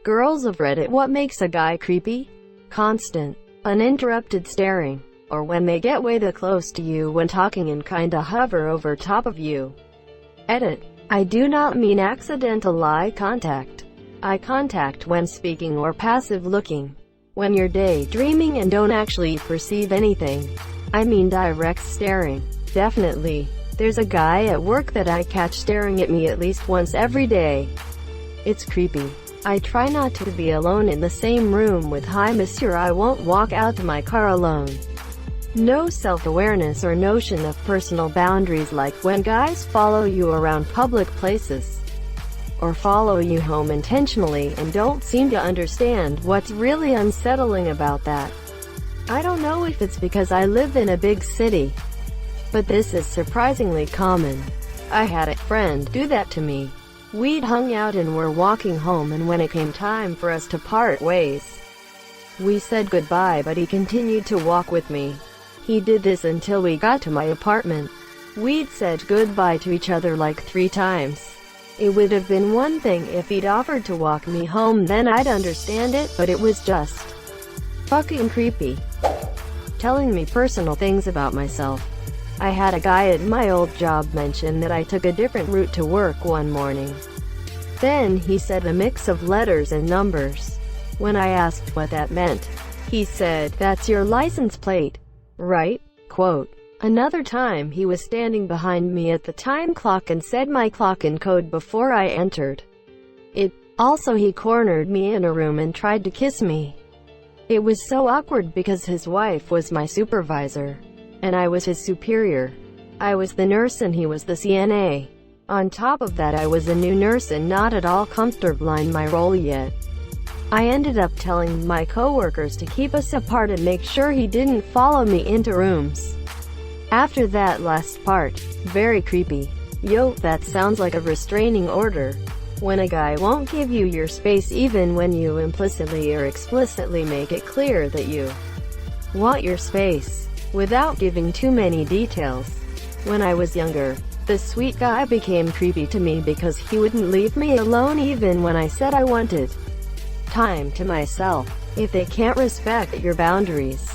Girls of Reddit, what makes a guy creepy? Constant, uninterrupted staring, or when they get way too close to you when talking and kinda hover over top of you. Edit. I do not mean accidental eye contact. Eye contact when speaking or passive looking. When you're daydreaming and don't actually perceive anything. I mean direct staring. Definitely. There's a guy at work that I catch staring at me at least once every day. It's creepy. I try not to be alone in the same room with "Hi monsieur, I won't walk out to my car alone." No self-awareness or notion of personal boundaries, like when guys follow you around public places or follow you home intentionally and don't seem to understand what's really unsettling about that. I don't know if it's because I live in a big city, but this is surprisingly common. I had a friend do that to me. We'd hung out and were walking home, and when it came time for us to part ways, we said goodbye, but he continued to walk with me. He did this until we got to my apartment. We'd said goodbye to each other like 3 times. It would have been one thing if he'd offered to walk me home, then I'd understand it, but it was just fucking creepy. Telling me personal things about myself. I had a guy at my old job mention that I took a different route to work one morning. Then he said a mix of letters and numbers. When I asked what that meant, he said, "That's your license plate, right?" Quote. Another time he was standing behind me at the time clock and said my clock and code before I entered it. Also, he cornered me in a room and tried to kiss me. It was so awkward because his wife was my supervisor, and I was his superior. I was the nurse and he was the CNA. On top of that, I was a new nurse and not at all comfortable in my role yet. I ended up telling my coworkers to keep us apart and make sure he didn't follow me into rooms. After that last part, very creepy. Yo, that sounds like a restraining order. When a guy won't give you your space even when you implicitly or explicitly make it clear that you want your space, without giving too many details. When I was younger, the sweet guy became creepy to me because he wouldn't leave me alone even when I said I wanted time to myself. If they can't respect your boundaries,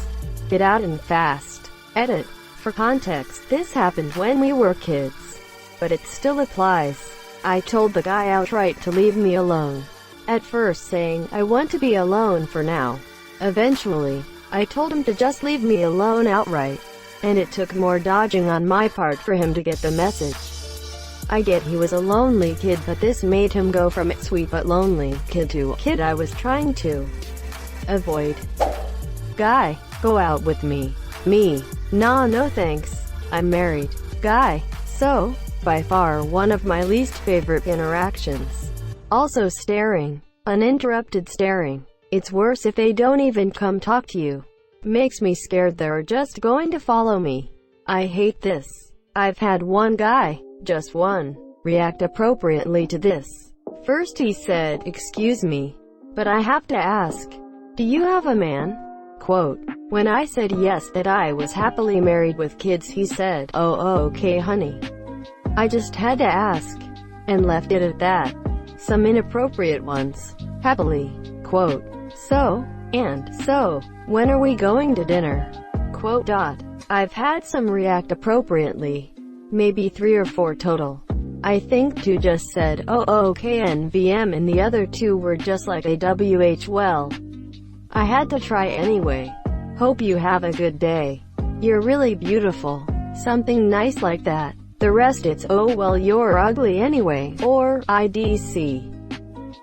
get out and fast. Edit. For context, this happened when we were kids, but it still applies. I told the guy outright to leave me alone. At first saying, "I want to be alone for now." Eventually, I told him to just leave me alone outright, and it took more dodging on my part for him to get the message. I get he was a lonely kid, but this made him go from sweet but lonely kid to kid I was trying to avoid. Guy, go out with me. Me, nah, no thanks. I'm married. Guy, so, by far one of my least favorite interactions. Also staring. Uninterrupted staring. It's worse if they don't even come talk to you. Makes me scared they're just going to follow me. I hate this. I've had one guy, just one, react appropriately to this. First he said, "Excuse me, but I have to ask, do you have a man?" Quote. When I said yes, that I was happily married with kids, he said, "Oh, okay honey. I just had to ask," and left it at that. Some inappropriate ones. Happily. Quote. So, when are we going to dinner? Quote. I've had some react appropriately. Maybe 3 or 4 total. I think 2 just said, "Oh, okay NVM," and the other 2 were just like AWH. Well, I had to try anyway. "Hope you have a good day. You're really beautiful." Something nice like that. The rest it's, "Oh well, you're ugly anyway," or IDC.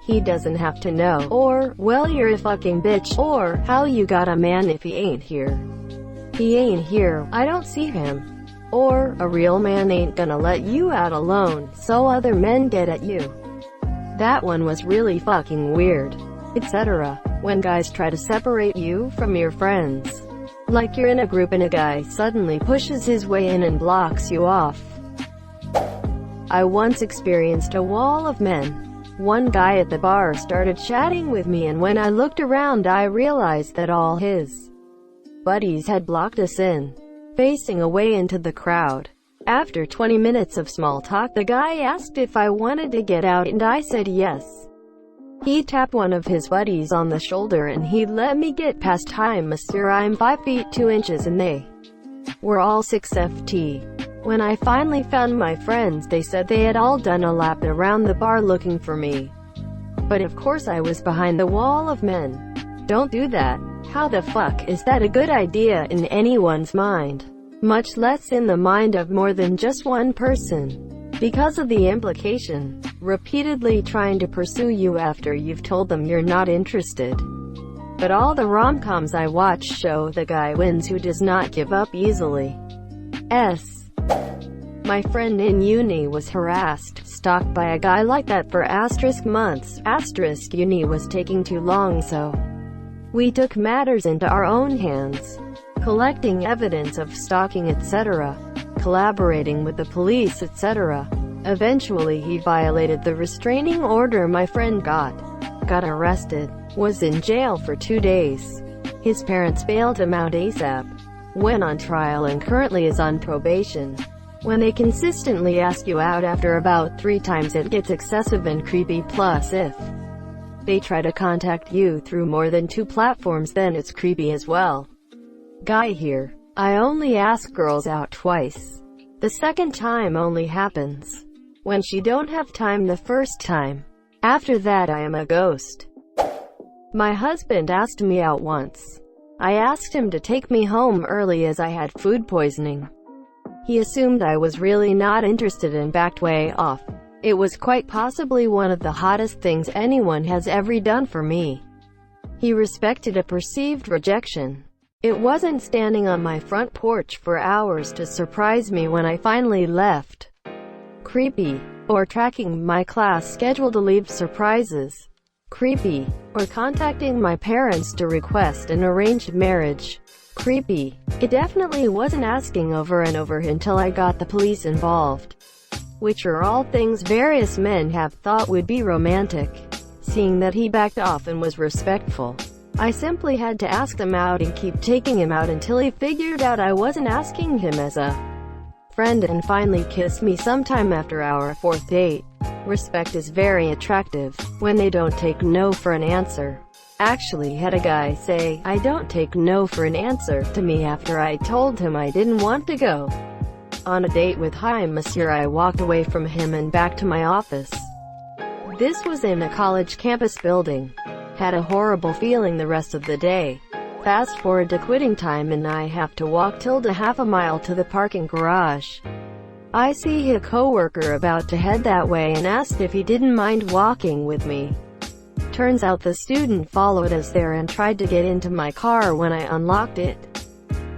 He doesn't have to know, or, "Well, you're a fucking bitch," or, "How you got a man if he ain't here?" He ain't here, I don't see him. Or, "A real man ain't gonna let you out alone, so other men get at you." That one was really fucking weird. Etc. When guys try to separate you from your friends. Like you're in a group and a guy suddenly pushes his way in and blocks you off. I once experienced a wall of men. One guy at the bar started chatting with me, and when I looked around I realized that all his buddies had blocked us in, facing away into the crowd. After 20 minutes of small talk, the guy asked if I wanted to get out and I said yes. He tapped one of his buddies on the shoulder and he let me get past. Hi monsieur, I'm 5 feet 2 inches and they were all 6'ft". When I finally found my friends, they said they had all done a lap around the bar looking for me. But of course I was behind the wall of men. Don't do that. How the fuck is that a good idea in anyone's mind? Much less in the mind of more than just one person. Because of the implication. Repeatedly trying to pursue you after you've told them you're not interested. But all the rom-coms I watch show the guy wins who does not give up easily. My friend in uni was harassed, stalked by a guy like that for months. Uni was taking too long, so we took matters into our own hands, collecting evidence of stalking etc., collaborating with the police etc. Eventually he violated the restraining order. My friend got arrested, was in jail for 2 days. His parents bailed him out ASAP, went on trial and currently is on probation. When they consistently ask you out after about 3 times, it gets excessive and creepy. Plus, if they try to contact you through more than 2 platforms, then it's creepy as well. Guy here. I only ask girls out twice. The second time only happens when she don't have time the first time. After that I am a ghost. My husband asked me out once. I asked him to take me home early as I had food poisoning. He assumed I was really not interested and backed way off. It was quite possibly one of the hottest things anyone has ever done for me. He respected a perceived rejection. It wasn't standing on my front porch for hours to surprise me when I finally left. Creepy. Or tracking my class schedule to leave surprises. Creepy. Or contacting my parents to request an arranged marriage. Creepy. It definitely wasn't asking over and over until I got the police involved. Which are all things various men have thought would be romantic. Seeing that he backed off and was respectful, I simply had to ask them out and keep taking him out until he figured out I wasn't asking him as a friend and finally kissed me sometime after our 4th date. Respect is very attractive when they don't take no for an answer. Actually had a guy say, "I don't take no for an answer" to me after I told him I didn't want to go on a date with "Hi monsieur." I walked away from him and back to my office. This was in a college campus building. Had a horrible feeling the rest of the day. Fast forward to quitting time and I have to walk half a mile to the parking garage. I see a coworker about to head that way and asked if he didn't mind walking with me. Turns out the student followed us there and tried to get into my car when I unlocked it.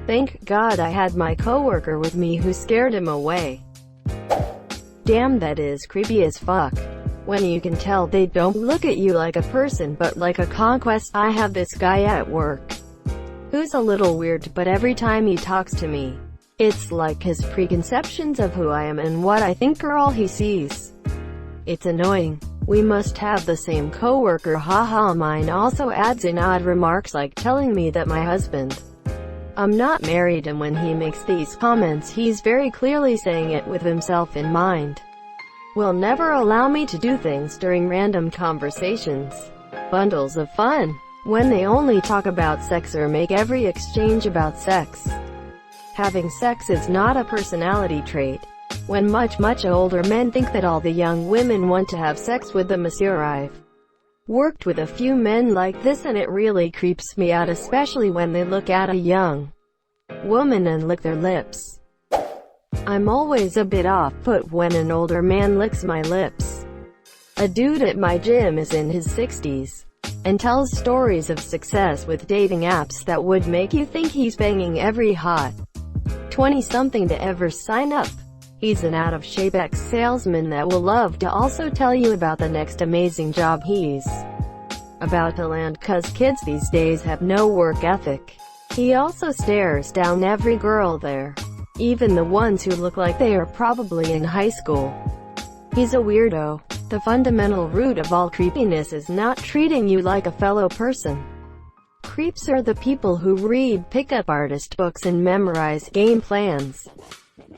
Thank God I had my coworker with me who scared him away. Damn, that is creepy as fuck. When you can tell they don't look at you like a person but like a conquest. I have this guy at work who's a little weird, but every time he talks to me, it's like his preconceptions of who I am and what I think are all he sees. It's annoying. We must have the same coworker, haha. Mine also adds in odd remarks like telling me that my husband, I'm not married, and when he makes these comments he's very clearly saying it with himself in mind. Will never allow me to do things during random conversations. Bundles of fun. When they only talk about sex or make every exchange about sex. Having sex is not a personality trait. When much older men think that all the young women want to have sex with them. Monsieur, I've worked with a few men like this and it really creeps me out, especially when they look at a young woman and lick their lips. I'm always a bit off-put when an older man licks my lips. A dude at my gym is in his 60s and tells stories of success with dating apps that would make you think he's banging every hot 20-something to ever sign up. He's an out-of-shape ex-salesman that will love to also tell you about the next amazing job he's about to land, cause kids these days have no work ethic. He also stares down every girl there, even the ones who look like they are probably in high school. He's a weirdo. The fundamental root of all creepiness is not treating you like a fellow person. Creeps are the people who read pickup artist books and memorize game plans,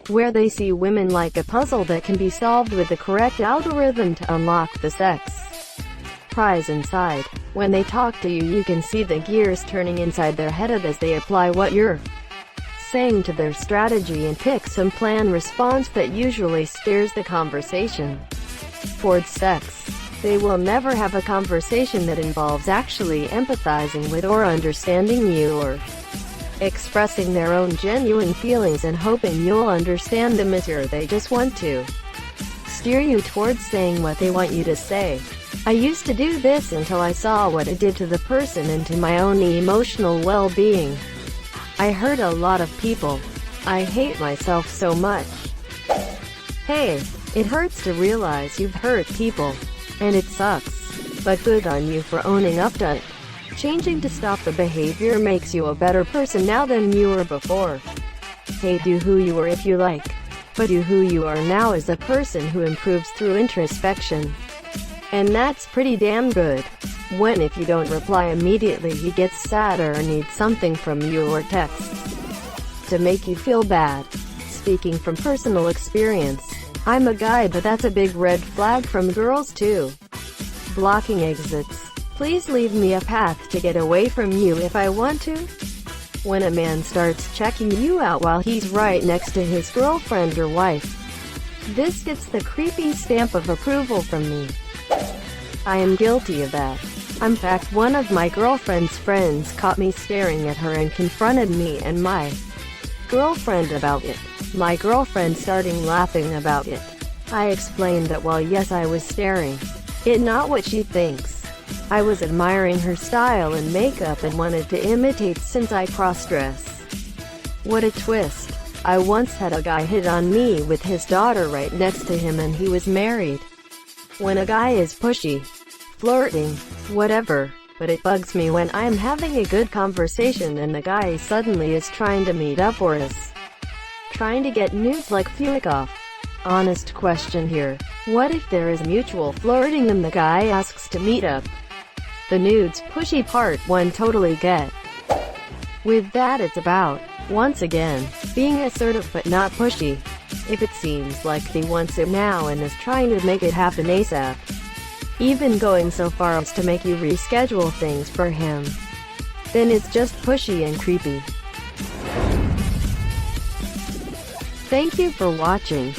where they see women like a puzzle that can be solved with the correct algorithm to unlock the sex. surprise inside. When they talk to you, you can see the gears turning inside their head as they apply what you're saying to their strategy and pick some planned response that usually steers the conversation towards sex. They will never have a conversation that involves actually empathizing with or understanding you, or expressing their own genuine feelings and hoping you'll understand them as they just want to steer you towards saying what they want you to say. I used to do this until I saw what it did to the person and to my own emotional well-being. I hurt a lot of people. I hate myself so much. Hey, it hurts to realize you've hurt people. And it sucks. But good on you for owning up to it. Changing to stop the behavior makes you a better person now than you were before. Hey, do who you were if you like. But do who you are now as a person who improves through introspection. And that's pretty damn good. When if you don't reply immediately, he gets sadder or needs something from you or texts to make you feel bad. Speaking from personal experience, I'm a guy, but that's a big red flag from girls too. Blocking exits. Please leave me a path to get away from you if I want to. When a man starts checking you out while he's right next to his girlfriend or wife, this gets the creepy stamp of approval from me. I am guilty of that. In fact, one of my girlfriend's friends caught me staring at her and confronted me and my girlfriend about it. My girlfriend starting laughing about it. I explained that while yes, I was staring, it not what she thinks. I was admiring her style and makeup and wanted to imitate since I cross-dress. What a twist. I once had a guy hit on me with his daughter right next to him and he was married. When a guy is pushy, flirting, whatever, but it bugs me when I'm having a good conversation and the guy suddenly is trying to meet up or is trying to get nudes like fuck off. Honest question here. What if there is mutual flirting and the guy asks to meet up? The nudes pushy part one totally get. With that it's about, once again, being assertive but not pushy. If it seems like he wants it now and is trying to make it happen ASAP, even going so far as to make you reschedule things for him, then it's just pushy and creepy. Thank you for watching.